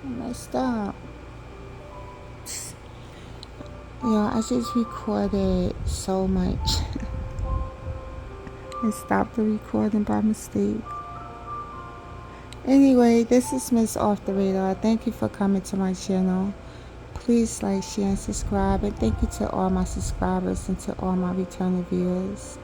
I messed up. Yeah, I just recorded so much and stopped the recording by mistake. Anyway, this is Miss Off the Radar. Thank you for coming to my channel. Please like, share, and subscribe. And thank you to all my subscribers and to all my returning viewers.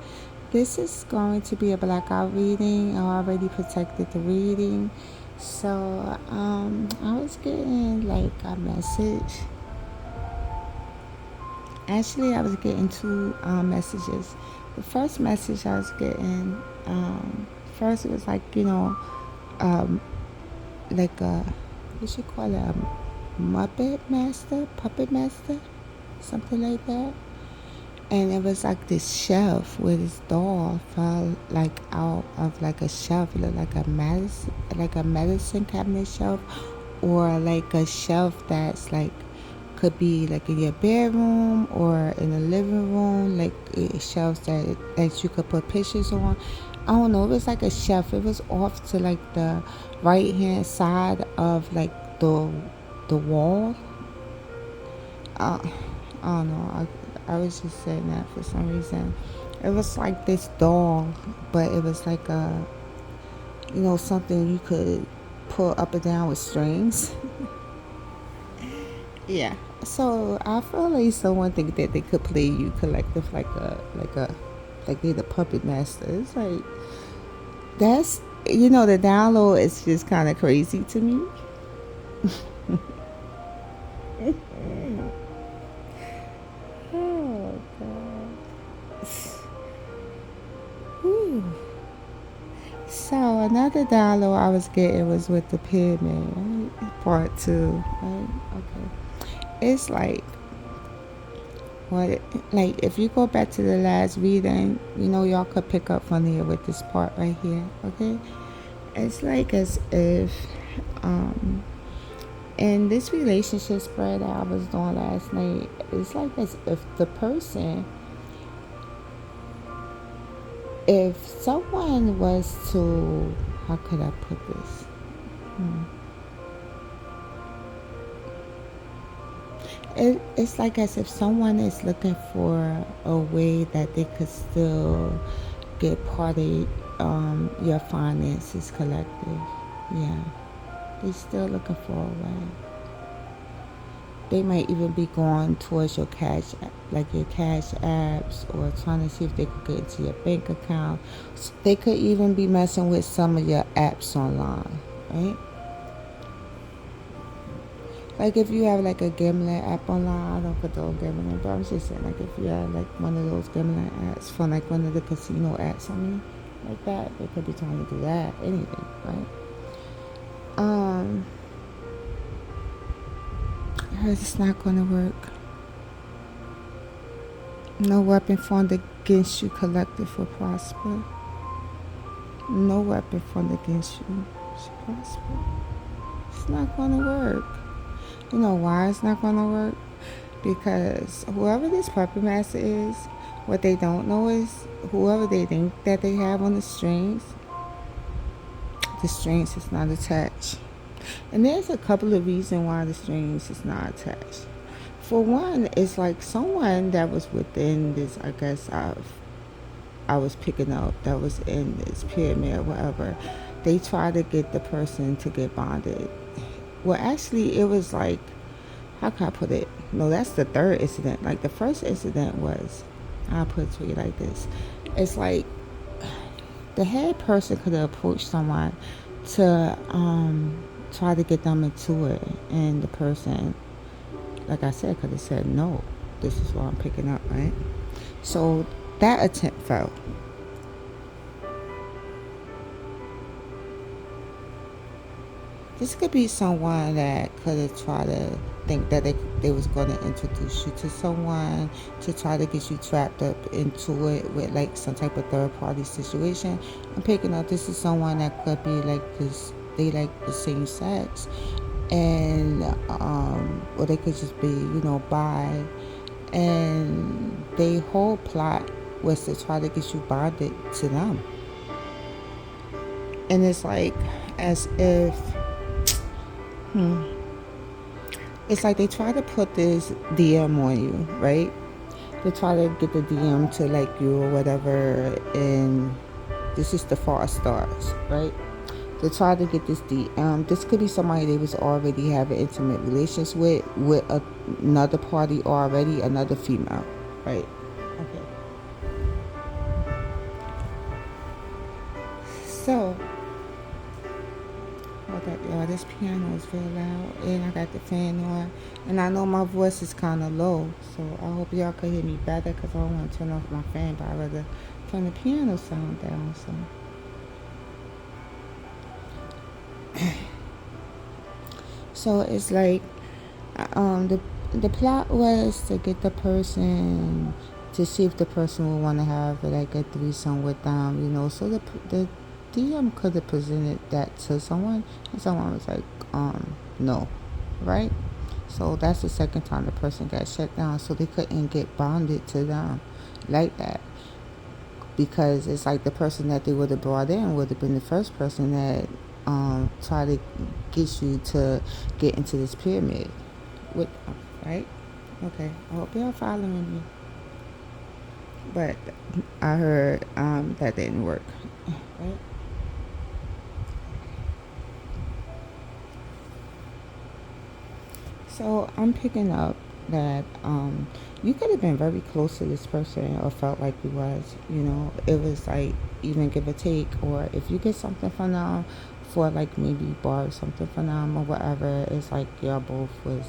This is going to be a blackout reading. I already protected the reading. So, I was getting like a message. Actually, I was getting two messages. The first message I was getting, first it was like, um, like a, what you call it, a Muppet Master, Puppet Master, something like that. And it was like this shelf where this doll fell like out of like a shelf. It looked like a medicine cabinet shelf, or like a shelf that's like could be like in your bedroom or in the living room, like shelves that you could put pictures on. I don't know. It was like a shelf. It was off to like the right hand side of like the wall. I don't know. I was just saying that for some reason. It was like this doll, but it was like a, something you could pull up and down with strings. Yeah. So I feel like someone think that they could play you collective like they're the puppet master. It's like that's the download is just kind of crazy to me. Oh God. Whew. So another download I was getting was with the pyramid, right? Part two, right? Okay. It's like what, like if you go back to the last reading, y'all could pick up from there with this part right here. Okay. It's like as if, in this relationship spread that I was doing last night, it's like as if the person, if someone was to, how could I put this? It's like as if someone is looking for a way that they could still get part of your finances collective. Yeah, they're still looking for a way. They might even be going towards your cash, like your cash apps, or trying to see if they could get into your bank account. So they could even be messing with some of your apps online, right? Like if you have like a gambling app online, I don't condone gambling, but I'm just saying like if you have like one of those gambling apps from like one of the casino apps, like that, they could be trying to do that, anything, right? It's not gonna work. No weapon formed against you collective will prosper. No weapon formed against you should prosper. It's not gonna work. You know why it's not gonna work? Because whoever this puppet master is, what they don't know is whoever they think that they have on the strings is not attached. And there's a couple of reasons why the strings is not attached. For one, it's like someone that was within this, I guess I was picking up, that was in this pyramid or whatever. They tried to get the person to get bonded. Well, actually, it was like, how can I put it? No, that's the third incident. Like the first incident was, I'll put it to you like this. It's like the head person could have approached someone to try to get them into it, and the person, like I said, could have said no. This is what I'm picking up, right? So that attempt failed. This could be someone that could have tried to think that they was going to introduce you to someone to try to get you trapped up into it with like some type of third party situation. I'm picking up this is someone that could be like this, they like the same sex, and or they could just be bi, and their whole plot was to try to get you bonded to them. And it's like as if It's like they try to put this DM on you, right? They try to get the DM to like you or whatever, and this is the far stars, right? They try to get this DM. This could be somebody they was already having intimate relations with another party already, another female, right? Okay. So, hold up, y'all. This piano is real loud, and I got the fan on, and I know my voice is kind of low, so I hope y'all could hear me better because I don't want to turn off my fan, but I'd rather turn the piano sound down. So it's like the plot was to get the person to see if the person would want to have like a threesome with them, So the DM could have presented that to someone, and someone was like, no, right? So that's the second time the person got shut down, so they couldn't get bonded to them like that, because it's like the person that they would have brought in would have been the first person that tried to get you to get into this pyramid with them, right? Okay, I hope y'all following me. But I heard that didn't work, right? So I'm picking up that you could have been very close to this person or felt like you was, It was like even give or take, or if you get something from them for like maybe borrow something from them or whatever, it's like y'all both was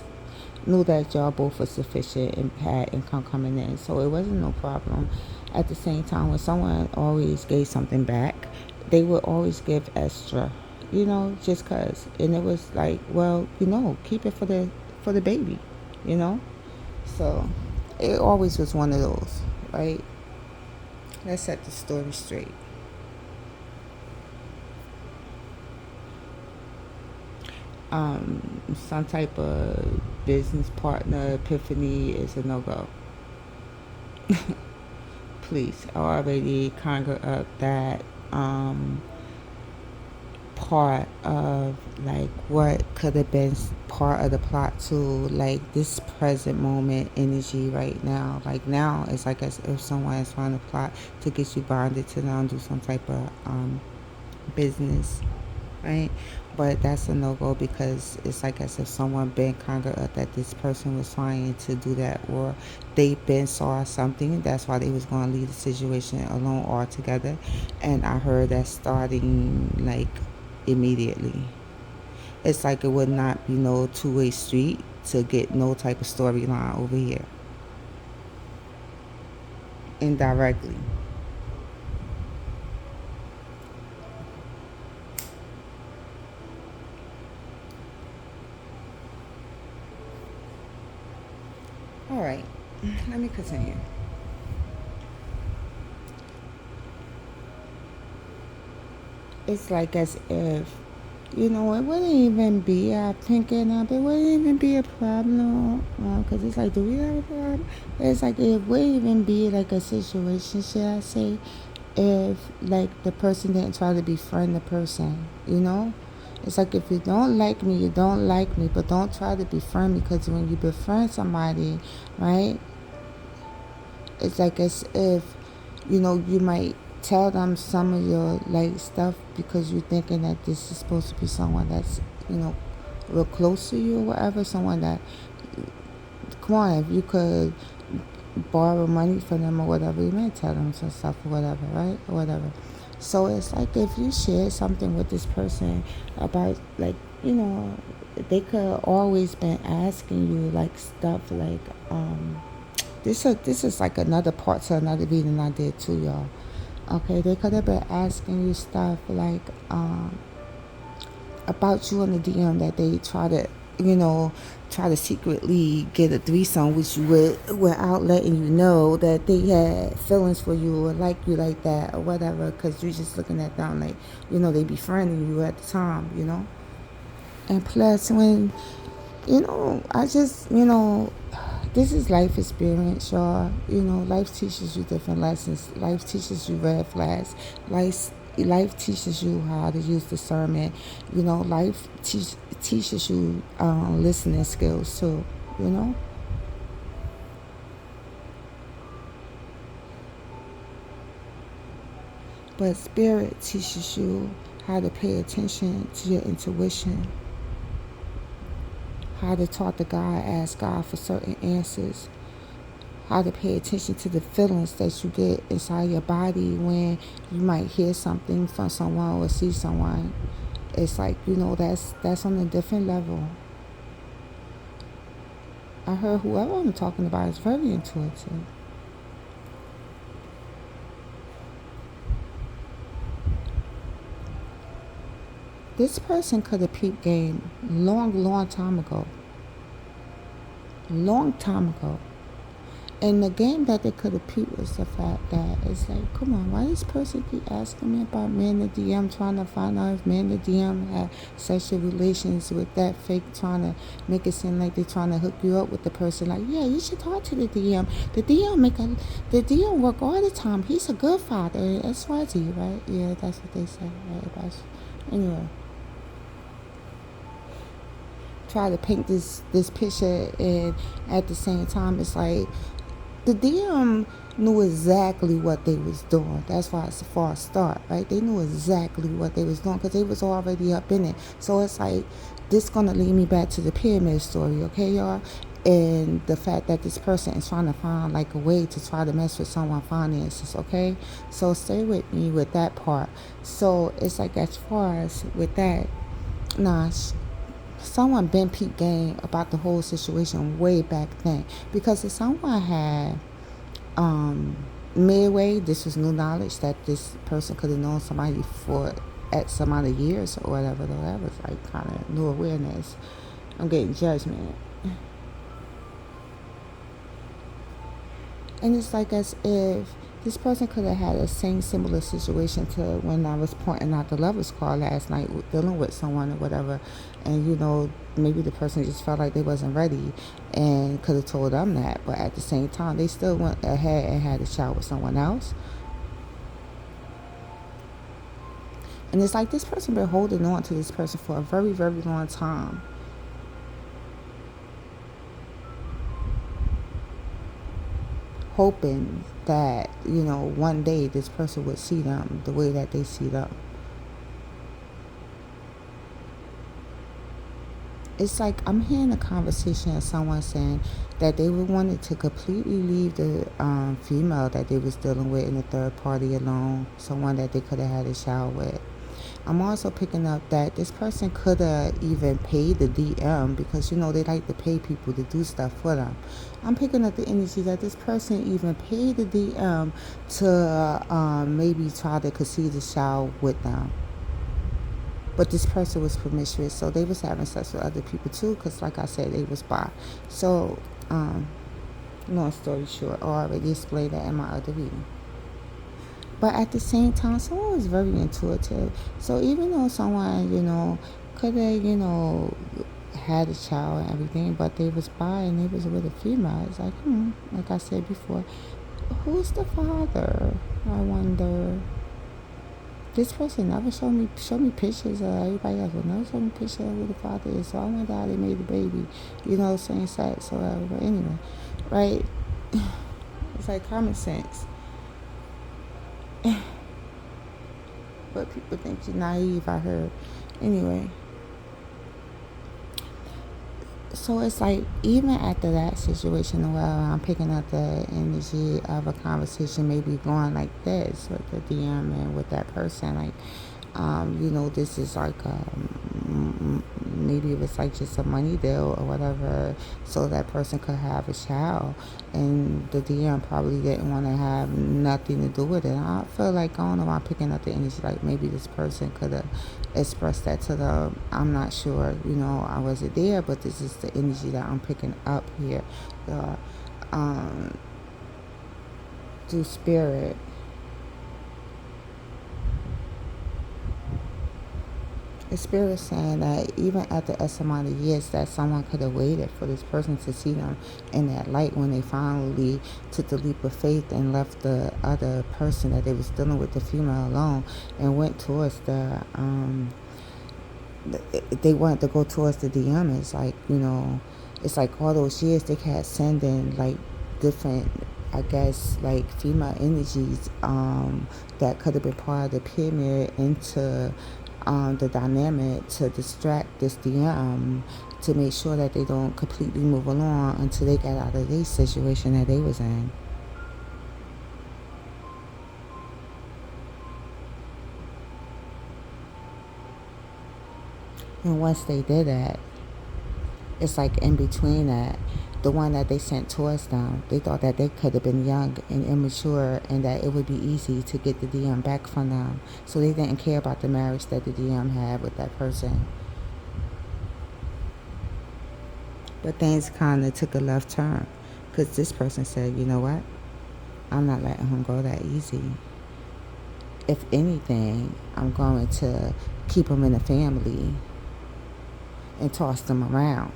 knew that y'all both was sufficient and had income coming in, so it wasn't no problem. At the same time, when someone always gave something back, they would always give extra, just cause. And it was like, well, keep it for the baby, you know. So it always was one of those, right? Let's set the story straight. Some type of business partner epiphany is a no go. Please, I already conjured up that part of like what could have been part of the plot to like this present moment energy right now. Like now, it's like as if someone is trying to plot to get you bonded to them, do some type of business, right? But that's a no-go because it's like as if someone been conjured up that this person was trying to do that, or they been saw something, that's why they was going to leave the situation alone altogether. And I heard that starting like immediately. It's like it would not be no two-way street to get no type of storyline over here indirectly. All right, let me continue. It's like as if, it wouldn't even be, I'm thinking of, it wouldn't even be a problem. Because it's like, do we have a problem? It's like, it wouldn't even be like a situation, should I say, if like the person didn't try to befriend the person, It's like if you don't like me, you don't like me, but don't try to befriend me, because when you befriend somebody, right, it's like as if, you might tell them some of your like stuff because you're thinking that this is supposed to be someone that's, real close to you or whatever, someone that, come on, if you could borrow money from them or whatever, you might tell them some stuff or whatever, right? Or whatever. So it's like if you share something with this person about like, they could always been asking you like stuff like, this is like another part to another reading I did too, y'all. Okay, they could have been asking you stuff like about you on the DM, that they try to secretly get a threesome with you without letting you know that they had feelings for you or like you like that or whatever, because you're just looking at them like, they befriending you at the time, And plus, when, I just, this is life experience, y'all. Life teaches you different lessons. Life teaches you red flags. life teaches you how to use discernment. Life teaches you listening skills too. You know. But spirit teaches you how to pay attention to your intuition, how to talk to God, ask God for certain answers, how to pay attention to the feelings that you get inside your body when you might hear something from someone or see someone. It's like, that's on a different level. I heard whoever I'm talking about is very intuitive. This person could have peeped game long time ago. Long time ago. And the game that they could have peeped was the fact that it's like, come on, why this person keep asking me about man the DM, trying to find out if man the DM had sexual relations with that fake, trying to make it seem like they're trying to hook you up with the person. Like, yeah, you should talk to the DM. The DM work all the time. He's a good father. XYZ, right? Yeah, that's what they say, right? Anyway. Try to paint this picture, and at the same time it's like the DM knew exactly what they was doing. That's why it's a false start, right? They knew exactly what they was doing because they was already up in it. So it's like, this gonna lead me back to the pyramid story, okay, y'all? And the fact that this person is trying to find like a way to try to mess with someone's finances, okay? So stay with me with that part. So it's like, as far as with that, nah, someone been peep game about the whole situation way back then, because if someone had midway, this was new knowledge that this person could have known somebody for X amount of years or whatever, though that was like kind of new awareness. I'm getting judgment. And it's like as if this person could have had a same similar situation to when I was pointing out the lover's card last night, dealing with someone or whatever. And, maybe the person just felt like they wasn't ready and could have told them that. But at the same time, they still went ahead and had a child with someone else. And it's like this person been holding on to this person for a very, very long time. Hoping that, one day this person would see them the way that they see them. It's like I'm hearing a conversation of someone saying that they would wanted to completely leave the female that they was dealing with in the third party alone, someone that they could have had a child with. I'm also picking up that this person could have even paid the DM because, they like to pay people to do stuff for them. I'm picking up the energy that this person even paid the DM to maybe try to conceive the child with them. But this person was promiscuous, so they was having sex with other people too, because like I said, they was bi. So, long story short, I already explained that in my other reading. But at the same time, someone was very intuitive. So even though someone, could have, had a child and everything, but they was bi and they was with a female, it's like, like I said before, who's the father? I wonder. This person never showed me pictures. Everybody else will never show me pictures of who the father is. So I wonder how they made the baby. Same sex or whatever. But anyway, right? It's like common sense. But people think you're naive, I heard. Anyway. So it's like, even after that situation, well, I'm picking up the energy of a conversation maybe going like this with the DM and with that person. Like, this is like, maybe it was like just a money deal or whatever, so that person could have a child. And the DM probably didn't want to have nothing to do with it. I feel like, I don't know, I'm picking up the energy like maybe this person could have expressed that to them. I'm not sure, I wasn't there, but this is the energy that I'm picking up here. Through spirit. The spirit is saying that even after X amount of years, that someone could have waited for this person to see them in that light when they finally took the leap of faith and left the other person that they was dealing with, the female, alone, and went towards they wanted to go towards the DM. It's like, it's like all those years they kept sending like different, I guess, like female energies that could have been part of the pyramid into the dynamic to distract this DM, to make sure that they don't completely move along until they got out of the situation that they was in. And once they did that, it's like in between that, the one that they sent towards them, they thought that they could have been young and immature and that it would be easy to get the DM back from them. So they didn't care about the marriage that the DM had with that person. But things kind of took a left turn because this person said, you know what? I'm not letting him go that easy. If anything, I'm going to keep him in the family and toss them around.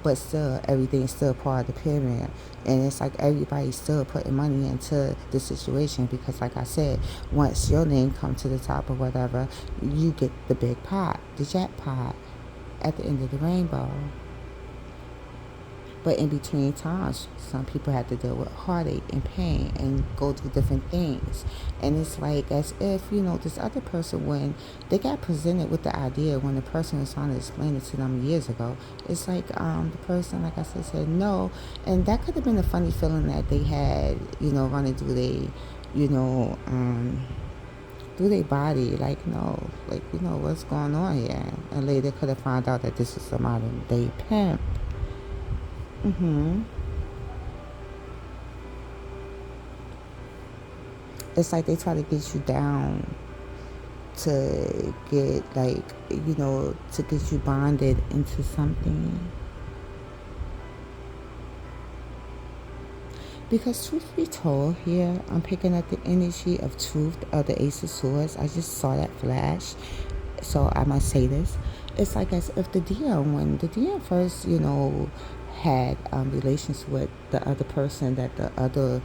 But still, everything's still part of the pyramid. And it's like everybody's still putting money into the situation because, like I said, once your name comes to the top or whatever, you get the big pot, the jackpot at the end of the rainbow. But in between times, some people have to deal with heartache and pain and go through different things. And it's like as if, this other person, when they got presented with the idea, when the person was trying to explain it to them years ago, it's like the person, like I said no. And that could have been a funny feeling that they had, running through through their body, like, no, like, what's going on here? And later could have found out that this is a modern day pimp. It's like they try to get you down to get, like, to get you bonded into something. Because truth be told, here I'm picking up the energy of truth of the Ace of Swords. I just saw that flash, so I must say this. It's like as if when the DM first, had relations with the other person, that the other,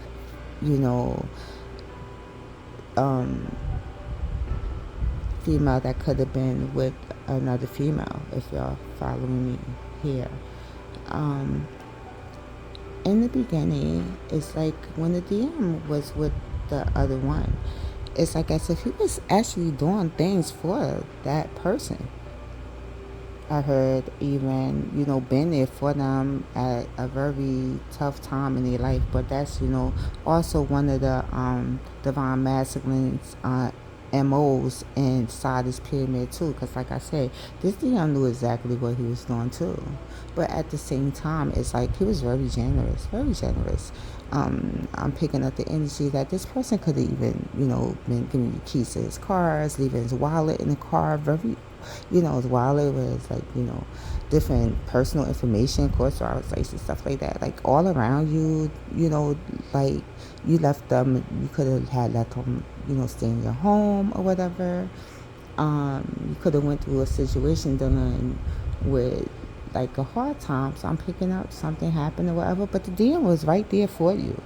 female that could have been with another female, if y'all following me here. In the beginning, it's like when the DM was with the other one, it's like as if he was actually doing things for that person. I heard even, been there for them at a very tough time in their life. But that's, also one of the divine masculines MOs inside this pyramid too. Because like I said, this DM knew exactly what he was doing too. But at the same time, it's like he was very generous, very generous. I'm picking up the energy that this person could have even, been giving you keys to his cars, leaving his wallet in the car, very, his wallet was like, different personal information, course driver's license, stuff like that. Like all around you, like you left them, you could have had left them, stay in your home or whatever. You could have went through a situation dealing with like a hard time. So I'm picking up something happened or whatever, but the DM was right there for you.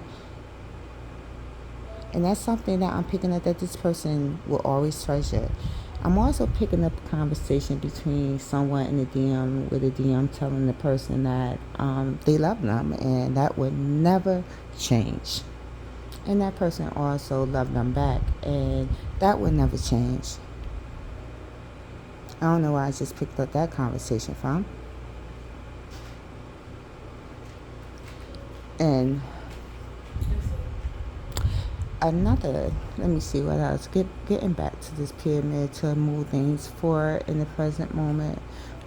And that's something that I'm picking up that this person will always treasure. I'm also picking up a conversation between someone and the DM, with the DM telling the person that they love them and that would never change. And that person also loved them back and that would never change. I don't know where I just picked up that conversation from. And let me see what else. Getting back to this pyramid to move things forward in the present moment.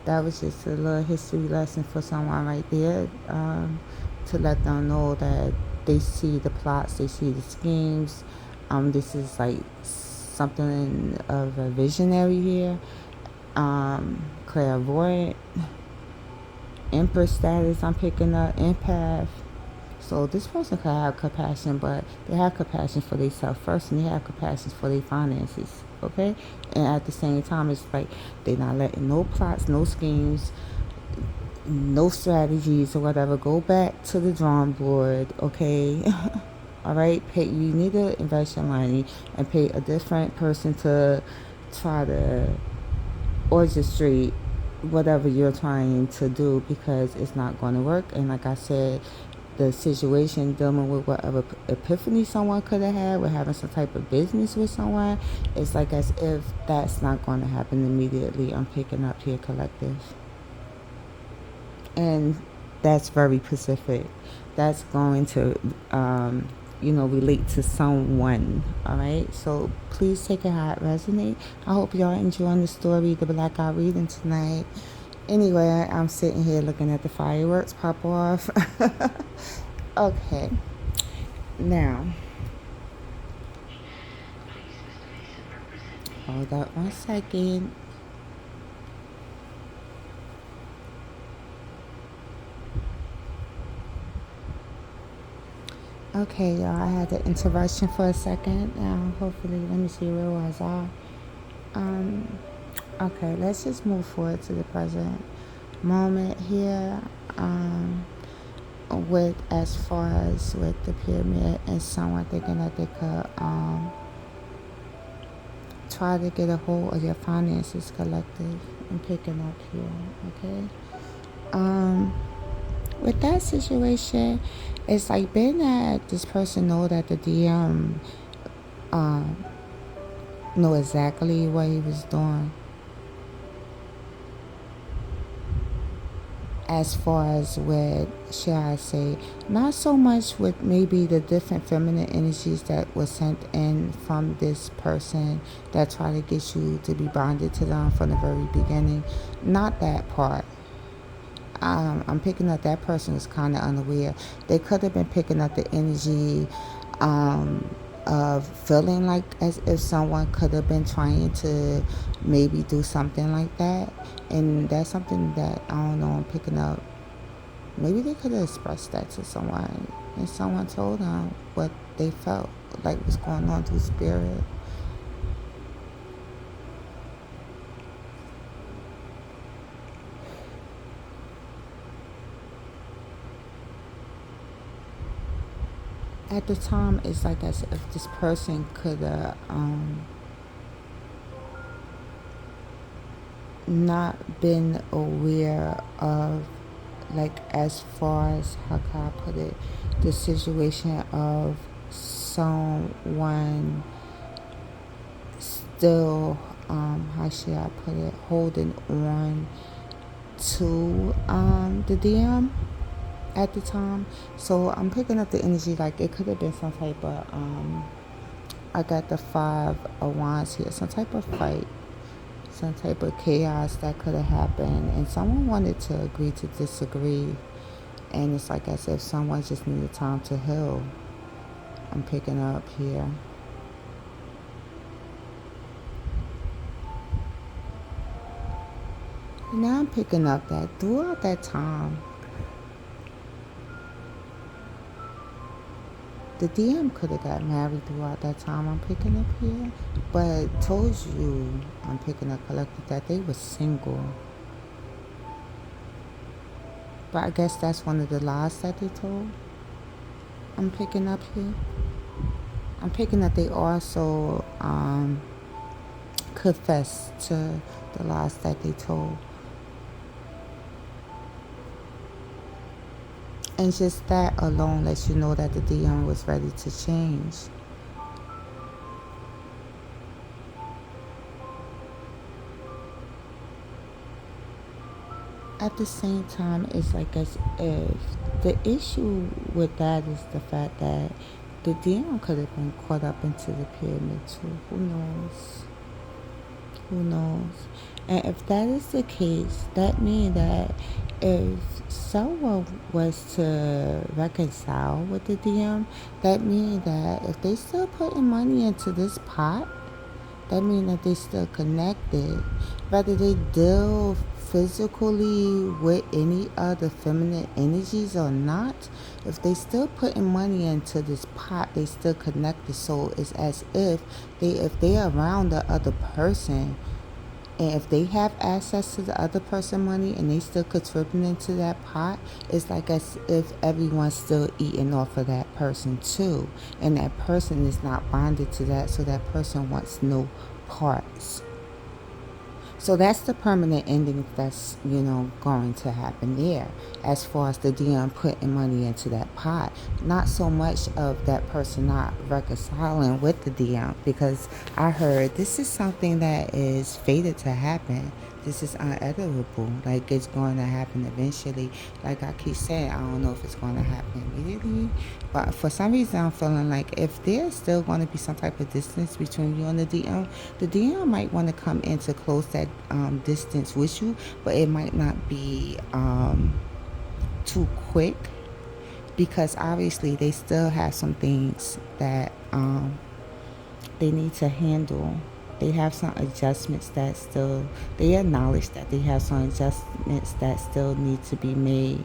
That was just a little history lesson for someone right there, to let them know that they see the plots, they see the schemes. This is like something of a visionary here. Clairvoyant, Empress status I'm picking up, empath. So this person could have compassion, but they have compassion for themselves first, and they have compassion for their finances. Okay, and at the same time, it's like they're not letting no plots, no schemes, no strategies or whatever go back to the drawing board. Okay. All right, pay. You need to invest your money and pay a different person to try to orchestrate whatever you're trying to do, because it's not going to work. And like I said, the situation dealing with whatever epiphany someone could have had with having some type of business with someone, it's like as if that's not going to happen immediately. I'm picking up here, collective. And that's very specific. That's going to, relate to someone. All right. So please take it how it resonates. I hope y'all enjoying the story, the Blackout reading tonight. Anyway, I'm sitting here looking at the fireworks pop off. Okay. Now, hold up 1 second. Okay, y'all, I had the interruption for a second. Now, hopefully, let me see, where was I? Okay, let's just move forward to the present moment here. With as far as with the pyramid and someone thinking that they could try to get a hold of your finances, collective. I'm picking up here, okay? With that situation, it's like being that this person know that the DM know exactly what he was doing. As far as with, shall I say, not so much with maybe the different feminine energies that were sent in from this person that try to get you to be bonded to them from the very beginning. Not that part. I'm picking up that person is kind of unaware. They could have been picking up the energy of feeling like as if someone could have been trying to maybe do something like that. And that's something that, I don't know, I'm picking up. Maybe they could have expressed that to someone, and someone told them what they felt like was going on through spirit. At the time, it's like as if this person could have not been aware of, like, as far as, how can I put it, the situation of someone still, how should I put it, holding on to the DM at the time. So I'm picking up the energy like it could have been some type of I got the 5 of Wands here, some type of fight, some type of chaos that could have happened, and someone wanted to agree to disagree, and it's like as if someone just needed time to heal. I'm picking up here. Now I'm picking up that throughout that time, the DM could have got married throughout that time. I'm picking up here, but told you, I'm picking up collective, that they were single. But I guess that's one of the lies that they told. I'm picking up here. I'm picking that they also confessed to the lies that they told. And just that alone lets you know that the DM was ready to change. At the same time, it's like as if the issue with that is the fact that the DM could have been caught up into the pyramid too. Who knows? Who knows? And if that is the case, that means that if someone was to reconcile with the DM, that means that if they still putting money into this pot, that means that they still connected. Whether they deal physically with any other feminine energies or not, if they still putting money into this pot, they still connected. So it's as if they around the other person, and if they have access to the other person money and they still contributing into that pot, it's like as if everyone's still eating off of that person too, and that person is not bonded to that, so that person wants no parts. So that's the permanent ending that's, going to happen there. As far as the DM putting money into that pot, not so much of that person not reconciling with the DM, because I heard this is something that is fated to happen. This is unedible. Like, it's going to happen eventually. Like I keep saying, I don't know if it's going to happen immediately, but for some reason I'm feeling like if there's still going to be some type of distance between you and the DM might want to come in to close that distance with you, but it might not be too quick, because obviously they still have some things that they need to handle. They have some adjustments that still, they acknowledge that they have some adjustments that still need to be made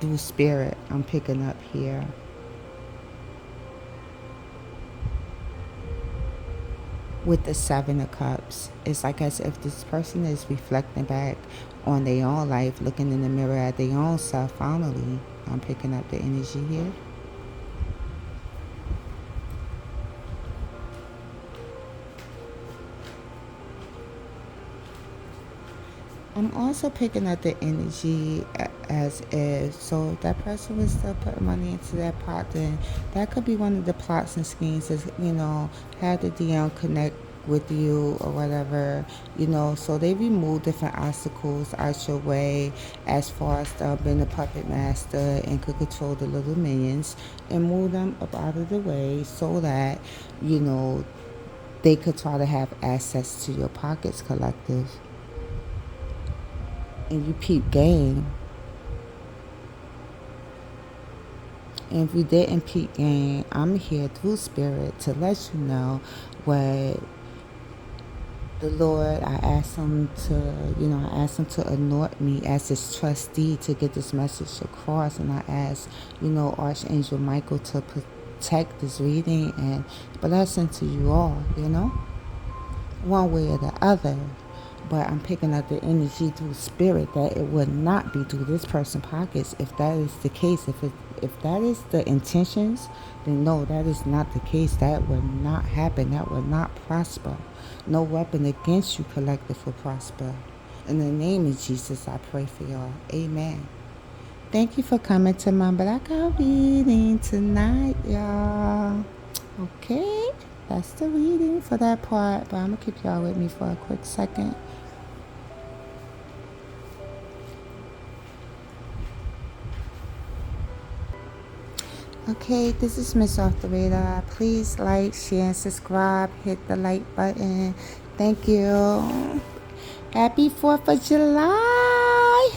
through spirit. I'm picking up here. With the Seven of Cups, it's like as if this person is reflecting back on their own life, looking in the mirror at their own self finally. I'm picking up the energy here. I'm also picking up the energy as if, so if that person was still putting money into that pot, then that could be one of the plots and schemes is, have the DM connect with you or whatever, so they remove different obstacles out your way as far as being a puppet master and could control the little minions and move them up out of the way so that, they could try to have access to your pockets, collective. And you peep game. And if you didn't peep game, I'm here through spirit to let you know what the Lord, I asked him to anoint me as his trustee to get this message across. And I asked, Archangel Michael to protect this reading and blessing to you all, one way or the other. But I'm picking up the energy through spirit that it would not be through this person's pockets. If that is the case, if that is the intentions, then no, that is not the case. That would not happen. That would not prosper. No weapon against you, collective, will prosper. In the name of Jesus, I pray for y'all. Amen. Thank you for coming to my Blackout reading tonight, y'all. Okay, that's the reading for that part. But I'm going to keep y'all with me for a quick second. Okay, this is Miss Off the Radar. Please like, share, and subscribe. Hit the like button. Thank you. Happy 4th of July.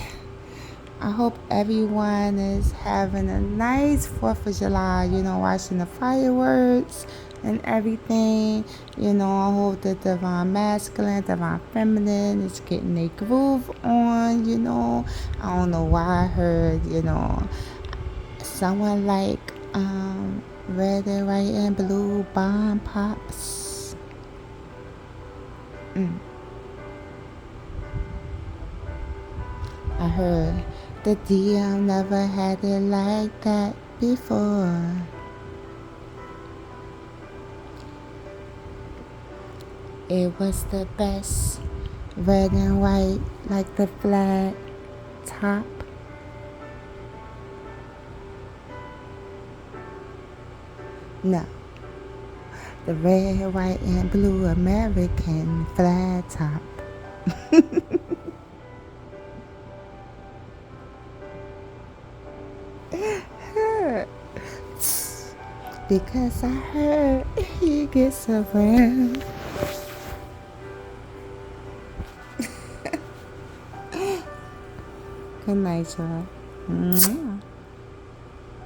I hope everyone is having a nice 4th of July, watching the fireworks and everything. I hope the divine masculine, divine feminine is getting their groove on, I don't know why I heard, someone like red and white and blue bomb pops. I heard the DM never had it like that before. It was the best, red and white like the flag top. No, the red, white, and blue American flag top. Because I heard he gets around. Good night, y'all.